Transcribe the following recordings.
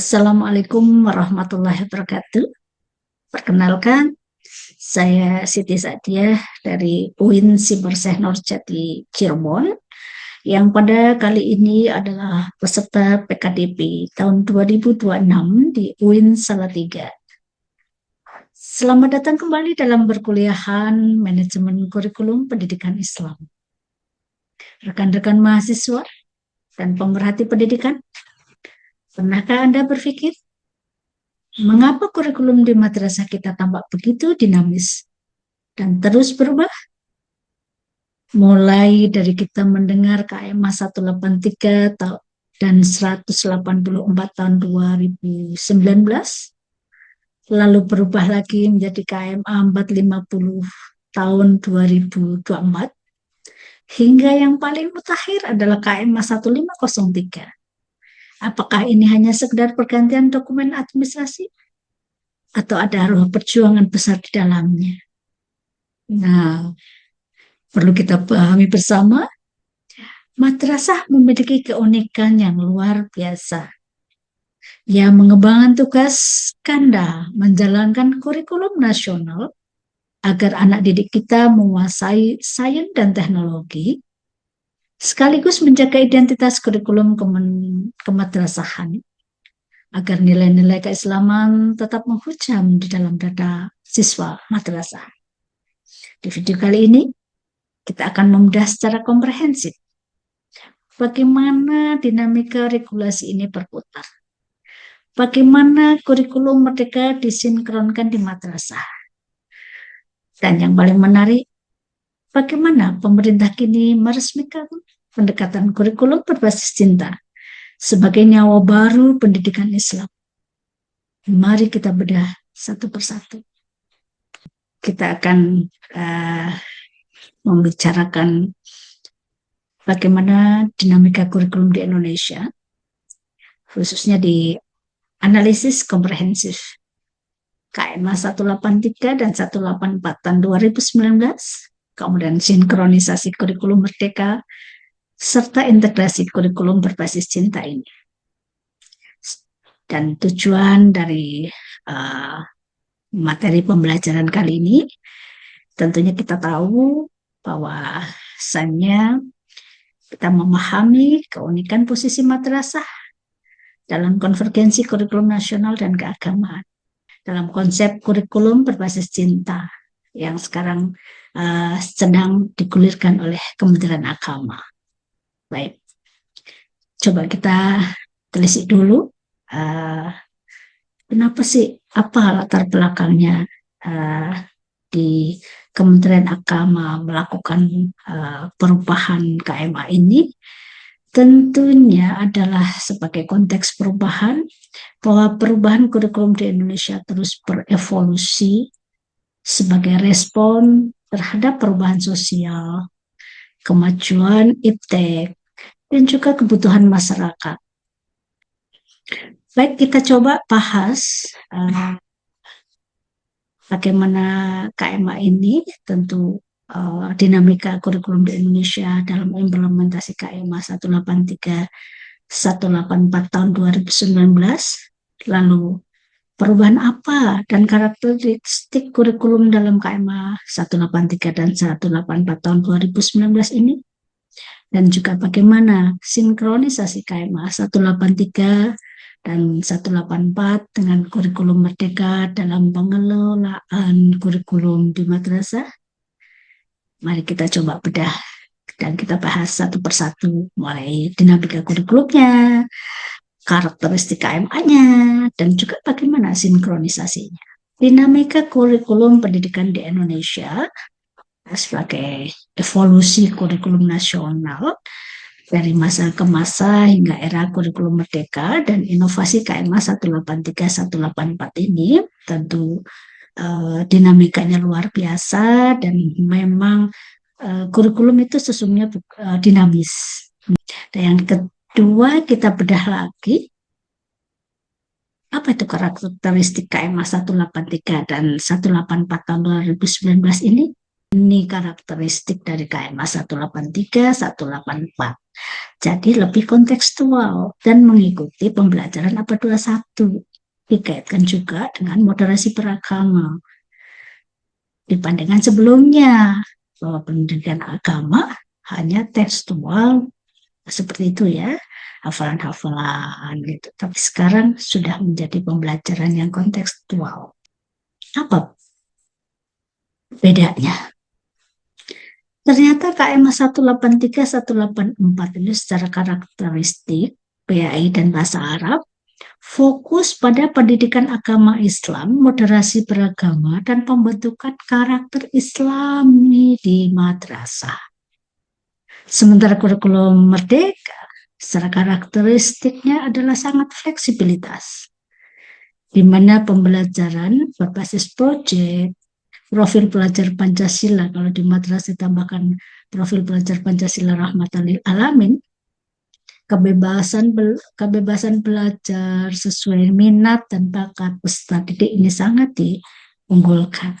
Assalamualaikum warahmatullahi wabarakatuh. Perkenalkan, saya Siti Sadiah dari UIN Siberseh Nurjati Cirebon, yang pada kali ini adalah peserta PKDP tahun 2026 di UIN Salatiga. Selamat datang kembali dalam perkuliahan Manajemen Kurikulum Pendidikan Islam. Rekan-rekan mahasiswa dan pemerhati pendidikan, pernahkah Anda berpikir mengapa kurikulum di madrasah kita tampak begitu dinamis dan terus berubah? Mulai dari kita mendengar KMA 183 dan 184 tahun 2019, lalu berubah lagi menjadi KMA 450 tahun 2024, hingga yang paling mutakhir adalah KMA 1503. Apakah ini hanya sekedar pergantian dokumen administrasi? Atau ada ruang perjuangan besar di dalamnya? Nah, perlu kita pahami bersama, madrasah memiliki keunikan yang luar biasa. Ia mengembangkan tugas ganda menjalankan kurikulum nasional agar anak didik kita menguasai sains dan teknologi, sekaligus menjaga identitas kurikulum kemadrasahan agar nilai-nilai keislaman tetap menghujam di dalam dada siswa madrasah. Di video kali ini, kita akan membedah secara komprehensif bagaimana dinamika regulasi ini berputar. Bagaimana kurikulum merdeka disinkronkan di madrasah. Dan yang paling menarik, bagaimana pemerintah kini meresmikan pendekatan kurikulum berbasis cinta sebagai nyawa baru pendidikan Islam. Mari kita bedah satu persatu. Kita akan membicarakan bagaimana dinamika kurikulum di Indonesia, khususnya di analisis komprehensif KMA 183 dan 184 tahun 2019, kemudian sinkronisasi kurikulum merdeka, serta integrasi kurikulum berbasis cinta ini. Dan tujuan dari materi pembelajaran kali ini, tentunya kita tahu bahwa asalnya kita memahami keunikan posisi madrasah dalam konvergensi kurikulum nasional dan keagamaan, dalam konsep kurikulum berbasis cinta yang sekarang sedang digulirkan oleh Kementerian Agama. Baik, coba kita telisik dulu kenapa sih, apa latar belakangnya di Kementerian Agama melakukan perubahan KMA ini. Tentunya adalah sebagai konteks perubahan, bahwa perubahan kurikulum di Indonesia terus berevolusi sebagai respon terhadap perubahan sosial, kemajuan iptek, dan juga kebutuhan masyarakat. Baik, kita coba bahas bagaimana KMA ini, tentu dinamika kurikulum di Indonesia dalam implementasi KMA 183 184 tahun 2019, lalu perubahan apa dan karakteristik kurikulum dalam KMA 183 dan 184 tahun 2019 ini, dan juga bagaimana sinkronisasi KMA 183 dan 184 dengan kurikulum merdeka dalam pengelolaan kurikulum di madrasah. Mari kita coba bedah dan kita bahas satu persatu, mulai dinamika kurikulumnya, karakteristik KMA-nya, dan juga bagaimana sinkronisasinya. Dinamika kurikulum pendidikan di Indonesia sebagai evolusi kurikulum nasional dari masa ke masa hingga era kurikulum merdeka dan inovasi KMA 183-184 ini tentu dinamikanya luar biasa, dan memang kurikulum itu sesungguhnya dinamis. Dan yang kedua, kita bedah lagi apa itu karakteristik KMA 183 dan 184 tahun 2019 ini. Ini karakteristik dari KMA 183, 184. Jadi lebih kontekstual dan mengikuti pembelajaran abad 21. Dikaitkan juga dengan moderasi beragama. Dibandingkan sebelumnya, bahwa pendidikan agama hanya tekstual seperti itu ya, hafalan-hafalan gitu. Tapi sekarang sudah menjadi pembelajaran yang kontekstual. Apa bedanya? Ternyata KM 183, 184 ini secara karakteristik PAI dan bahasa Arab fokus pada pendidikan agama Islam, moderasi beragama, dan pembentukan karakter Islami di madrasah. Sementara kurikulum Merdeka secara karakteristiknya adalah sangat fleksibilitas, di mana pembelajaran berbasis proyek, profil pelajar Pancasila, kalau di madrasah ditambahkan profil pelajar Pancasila rahmatan lil alamin, kebebasan belajar sesuai minat dan bakat peserta didik ini sangat diunggulkan.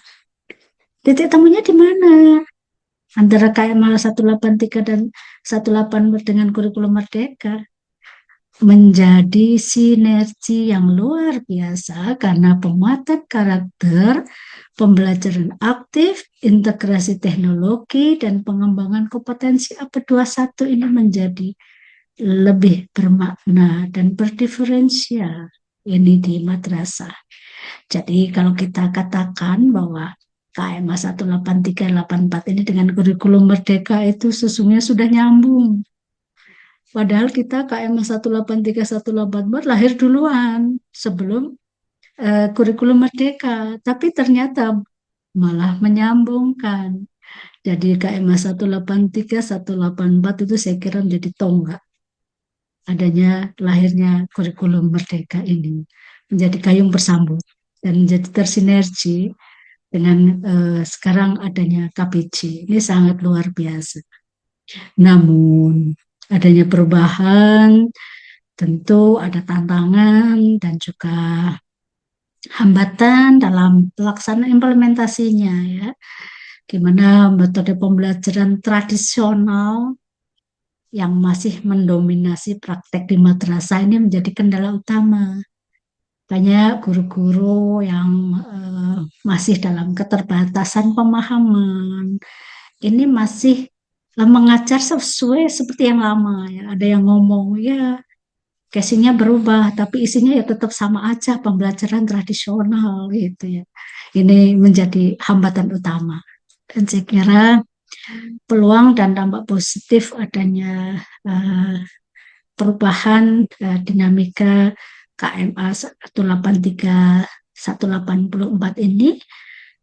Titik temunya di mana? Antara KMA 183 dan 184 dengan kurikulum Merdeka menjadi sinergi yang luar biasa karena penguatan karakter, pembelajaran aktif, integrasi teknologi, dan pengembangan kompetensi abad 21 ini menjadi lebih bermakna dan berdiferensial ini di madrasah. Jadi kalau kita katakan bahwa KMA 183, 84 ini dengan kurikulum Merdeka itu sesungguhnya sudah nyambung. Padahal kita KMA 183, 184 lahir duluan sebelum kurikulum Merdeka. Tapi ternyata malah menyambungkan. Jadi KMA 183, 184 itu saya kira menjadi tonggak adanya lahirnya kurikulum Merdeka ini. Menjadi gayung bersambut dan menjadi tersinergi dengan sekarang adanya KPJ. Ini sangat luar biasa. Namun adanya perubahan tentu ada tantangan dan juga hambatan dalam pelaksanaan implementasinya ya. Gimana metode pembelajaran tradisional yang masih mendominasi praktek di madrasah ini menjadi kendala utama. Banyak guru-guru yang masih dalam keterbatasan pemahaman. Ini masih mengajar sesuai seperti yang lama ya. Ada yang ngomong ya casingnya berubah, tapi isinya ya tetap sama aja pembelajaran tradisional gitu ya. Ini menjadi hambatan utama. Dan saya kira peluang dan dampak positif adanya perubahan dinamika KMA 183 184 ini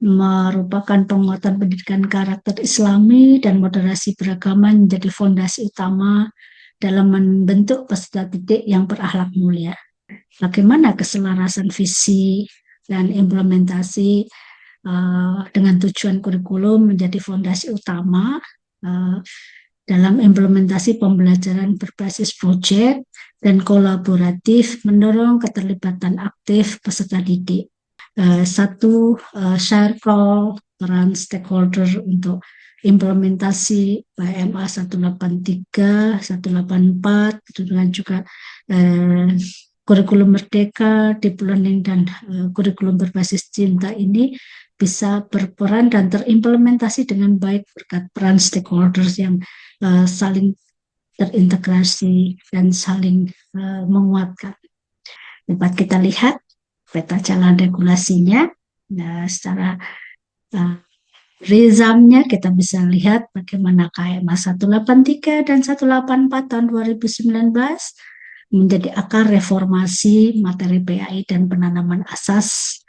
merupakan penguatan pendidikan karakter Islami dan moderasi beragama menjadi fondasi utama dalam membentuk peserta didik yang berakhlak mulia. Bagaimana keselarasan visi dan implementasi dengan tujuan kurikulum menjadi fondasi utama dalam implementasi pembelajaran berbasis proyek dan kolaboratif mendorong keterlibatan aktif peserta didik. Satu, circle peran stakeholder untuk implementasi PMA 183, 184, dengan juga kurikulum Merdeka, deep learning, dan kurikulum berbasis cinta ini bisa berperan dan terimplementasi dengan baik berkat peran stakeholders yang saling terintegrasi dan saling menguatkan. Dapat kita lihat peta jalan regulasinya. Nah, secara rizamnya kita bisa lihat bagaimana KMA 183 dan 184 tahun 2019 menjadi akar reformasi materi PAI dan penanaman asas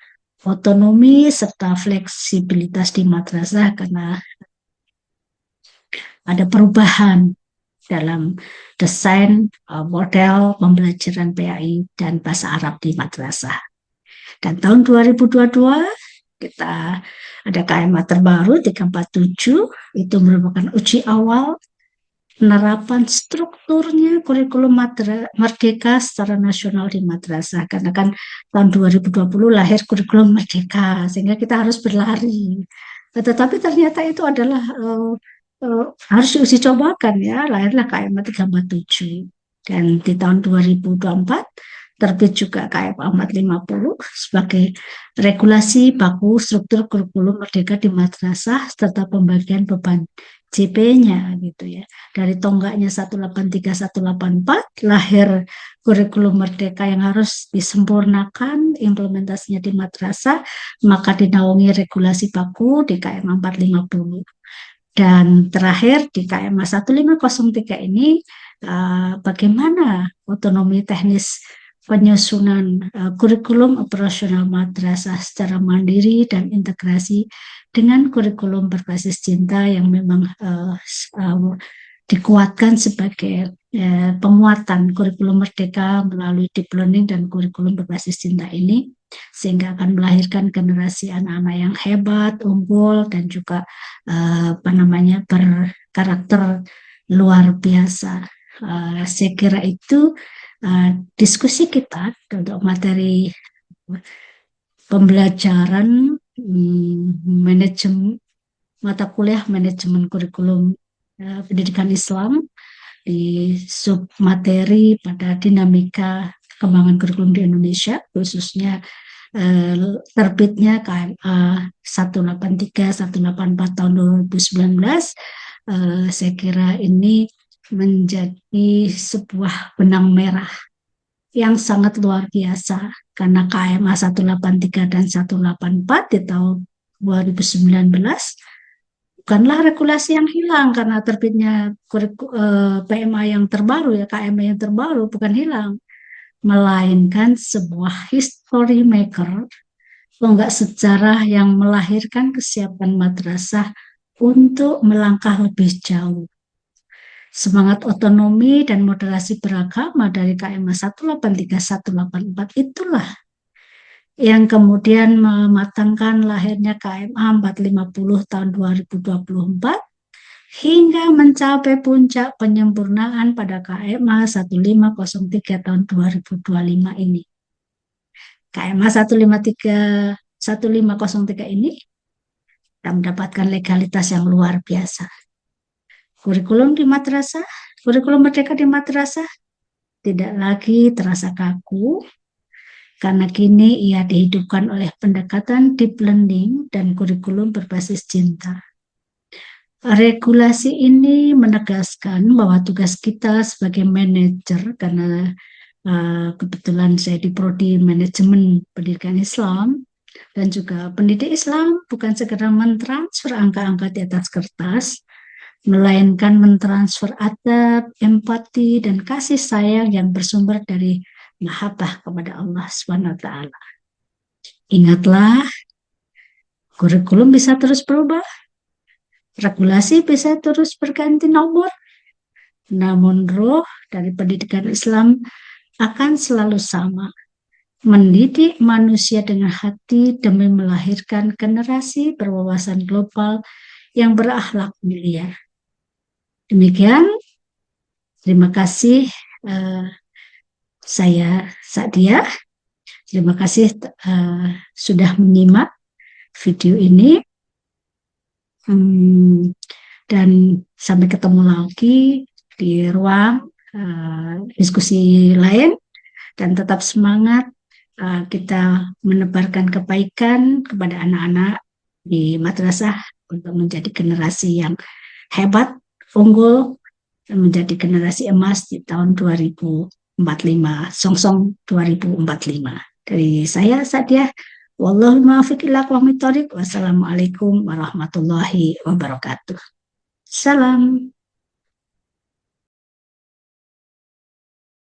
otonomi serta fleksibilitas di madrasah karena ada perubahan dalam desain model pembelajaran PAI dan bahasa Arab di madrasah. Dan tahun 2022 kita ada KMA terbaru 347, itu merupakan uji awal penerapan strukturnya kurikulum Merdeka secara nasional di madrasah. Karena kan tahun 2020 lahir kurikulum Merdeka, sehingga kita harus berlari Tetapi ternyata itu adalah harus diuji cobakan ya. Lahirlah KM 347 dan di tahun 2024 terbit juga KM 450 sebagai regulasi baku struktur kurikulum merdeka di madrasah serta pembagian beban JP-nya gitu ya. Dari tonggaknya 183 184 lahir kurikulum merdeka yang harus disempurnakan implementasinya di madrasah, maka dinaungi regulasi baku di KM 450. Dan terakhir di KM 1503 ini bagaimana otonomi teknis penyusunan kurikulum operasional madrasah secara mandiri dan integrasi dengan kurikulum berbasis cinta yang memang dikuatkan sebagai penguatan kurikulum merdeka melalui deep learning dan kurikulum berbasis cinta ini, sehingga akan melahirkan generasi anak-anak yang hebat, unggul, dan juga berkarakter luar biasa. Saya kira itu diskusi kita untuk materi pembelajaran manajemen mata kuliah manajemen kurikulum pendidikan Islam di sub materi pada dinamika kembangan kurikulum di Indonesia, khususnya terbitnya KMA 183 184 tahun 2019. Saya kira ini menjadi sebuah benang merah yang sangat luar biasa karena KMA 183 dan 184 di tahun 2019 bukanlah regulasi yang hilang karena terbitnya PMA yang terbaru ya KMA yang terbaru bukan hilang, melainkan sebuah history maker, tonggak sejarah yang melahirkan kesiapan madrasah untuk melangkah lebih jauh. Semangat otonomi dan moderasi beragama dari KMA 183 184 itulah yang kemudian mematangkan lahirnya KMA 450 tahun 2024 hingga mencapai puncak penyempurnaan pada KMA 1503 tahun 2025 ini. KMA 1503 ini kita mendapatkan legalitas yang luar biasa. Kurikulum di madrasah, kurikulum merdeka di madrasah tidak lagi terasa kaku, karena kini ia dihidupkan oleh pendekatan deep learning dan kurikulum berbasis cinta. Regulasi ini menegaskan bahwa tugas kita sebagai manajer, karena kebetulan saya di Prodi Manajemen Pendidikan Islam, dan juga pendidik Islam bukan sekedar mentransfer angka-angka di atas kertas, melainkan mentransfer adab, empati, dan kasih sayang yang bersumber dari mahabbah kepada Allah SWT. Ingatlah, kurikulum bisa terus berubah, regulasi bisa terus berganti nomor, namun roh dari pendidikan Islam akan selalu sama, mendidik manusia dengan hati demi melahirkan generasi berwawasan global yang berakhlak mulia. Demikian, terima kasih. Saya Sadia. Terima kasih sudah menyimak video ini. Dan sampai ketemu lagi di ruang diskusi lain. Dan tetap semangat kita menebarkan kebaikan kepada anak-anak di madrasah untuk menjadi generasi yang hebat, unggul, dan menjadi generasi emas di tahun 2045, songsong 2045. Dari saya Sadia, wallahul muwaffiq ila aqwamit thoriq. Wassalamualaikum warahmatullahi wabarakatuh. Salam.